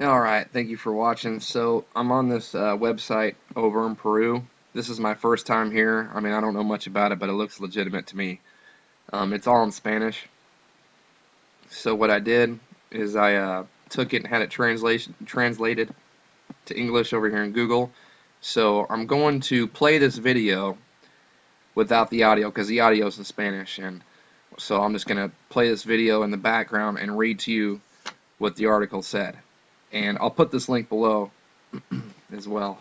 Alright, thank you for watching. So, I'm on this website over in Peru. This is my first time here. I mean, I don't know much about it, but it looks legitimate to me. It's all in Spanish. So, what I did is I took it and had it translated to English over here in Google. So, I'm going to play this video without the audio because the audio is in Spanish. And so, I'm just going to play this video in the background and read to you what the article said. And I'll put this link below as well.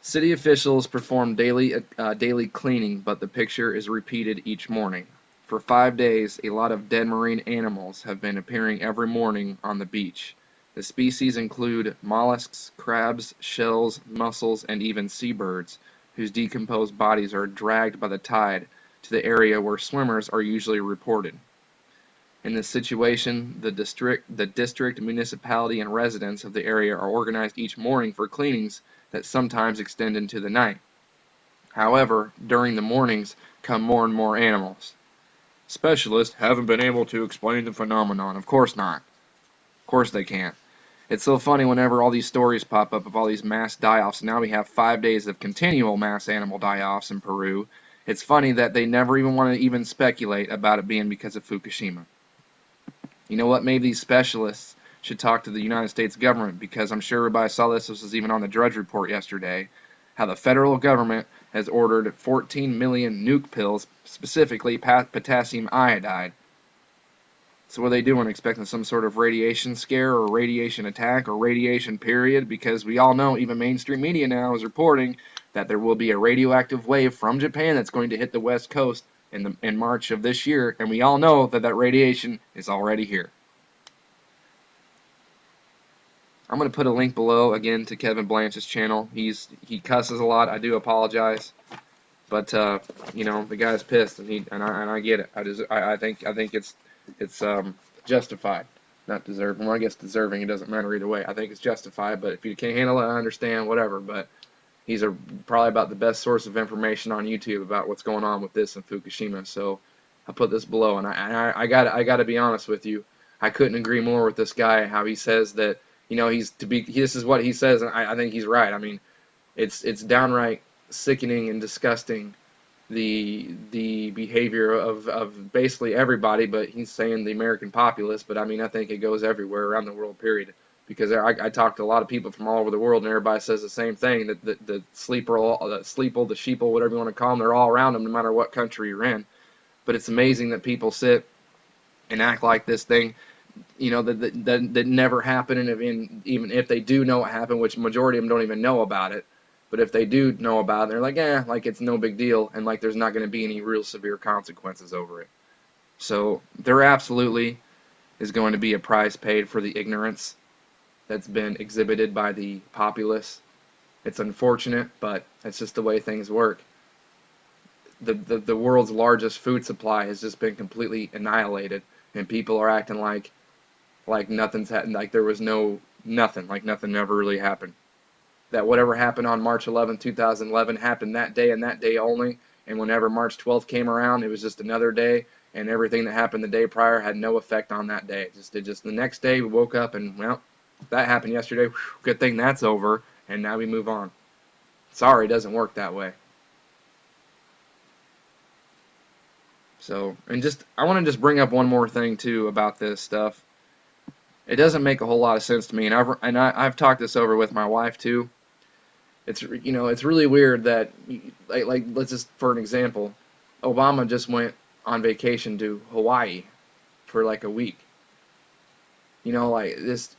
City officials perform daily cleaning, but the picture is repeated each morning. For 5 days, a lot of dead marine animals have been appearing every morning on the beach. The species include mollusks, crabs, shells, mussels, and even seabirds, whose decomposed bodies are dragged by the tide to the area where swimmers are usually reported. In this situation, the district, municipality, and residents of the area are organized each morning for cleanings that sometimes extend into the night. However, during the mornings come more and more animals. Specialists haven't been able to explain the phenomenon. Of course not. Of course they can't. It's so funny whenever all these stories pop up of all these mass die-offs. Now we have 5 days of continual mass animal die-offs in Peru. It's funny that they never even want to even speculate about it being because of Fukushima. You know what? Maybe these specialists should talk to the United States government, because I'm sure everybody saw this. This was even on the Drudge Report yesterday. How the federal government has ordered 14 million nuke pills, specifically potassium iodide. So what are they doing? Expecting some sort of radiation scare or radiation attack or radiation period? Because we all know, even mainstream media now is reporting that there will be a radioactive wave from Japan that's going to hit the West Coast in March of this year, and we all know that that radiation is already here. I'm going to put a link below again to Kevin Blanch's channel. He cusses a lot. I do apologize, but you know, the guy's pissed, and I get it. I think it's justified, not deserving. Well, I guess deserving, it doesn't matter either way. I think it's justified, but if you can't handle it, I understand, whatever. But he's probably about the best source of information on YouTube about what's going on with this in Fukushima. So I'll put this below, and I got to be honest with you. I couldn't agree more with this guy. How he says that, you know, this is what he says, and I think he's right. I mean, it's downright sickening and disgusting, the behavior of basically everybody, but he's saying the American populace. But I mean, I think it goes everywhere around the world, period. Because I talked to a lot of people from all over the world, and everybody says the same thing, that the sleeple, the sheeple, whatever you want to call them, they're all around them no matter what country you're in. But it's amazing that people sit and act like this thing, you know, that never happened, and even if they do know what happened, which majority of them don't even know about it, but if they do know about it, they're like, like it's no big deal, and like there's not going to be any real severe consequences over it. So there absolutely is going to be a price paid for the ignorance that's been exhibited by the populace. It's unfortunate, but it's just the way things work. The world's largest food supply has just been completely annihilated, and people are acting like nothing's happened, like there was nothing, like nothing ever really happened. That whatever happened on March 11th, 2011 happened that day and that day only, and whenever March 12th came around, it was just another day, and everything that happened the day prior had no effect on that day. Just the next day we woke up and, well, that happened yesterday. Whew, good thing that's over, and now we move on. Sorry, it doesn't work that way. So, and I want to just bring up one more thing too about this stuff. It doesn't make a whole lot of sense to me, and I've talked this over with my wife too. It's, you know, it's really weird that, like let's just, for an example, Obama just went on vacation to Hawaii for like a week. You know, like this,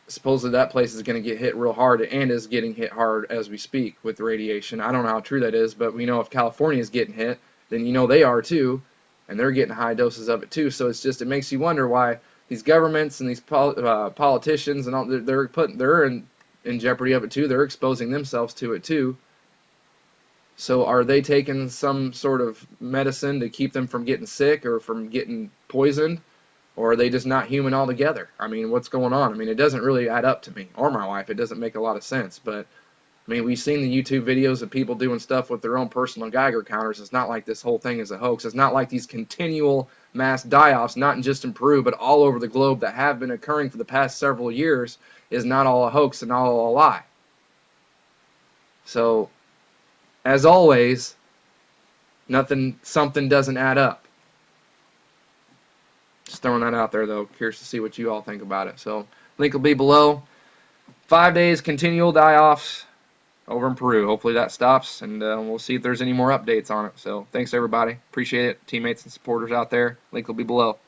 supposedly that place is going to get hit real hard, and is getting hit hard as we speak with radiation. I don't know how true that is, but we know if California is getting hit, then you know they are too, and they're getting high doses of it too. So it makes you wonder why these governments and these politicians and all, they're in jeopardy of it too. They're exposing themselves to it too. So are they taking some sort of medicine to keep them from getting sick or from getting poisoned? Or are they just not human altogether? I mean, what's going on? I mean, it doesn't really add up to me or my wife. It doesn't make a lot of sense. But I mean, we've seen the YouTube videos of people doing stuff with their own personal Geiger counters. It's not like this whole thing is a hoax. It's not like these continual mass die-offs, not just in Peru, but all over the globe that have been occurring for the past several years, is not all a hoax and all a lie. So, as always, something doesn't add up. Just throwing that out there, though. Curious to see what you all think about it. So, link will be below. 5 days continual die-offs over in Peru. Hopefully that stops, and we'll see if there's any more updates on it. So, thanks, everybody. Appreciate it. Teammates and supporters out there. Link will be below.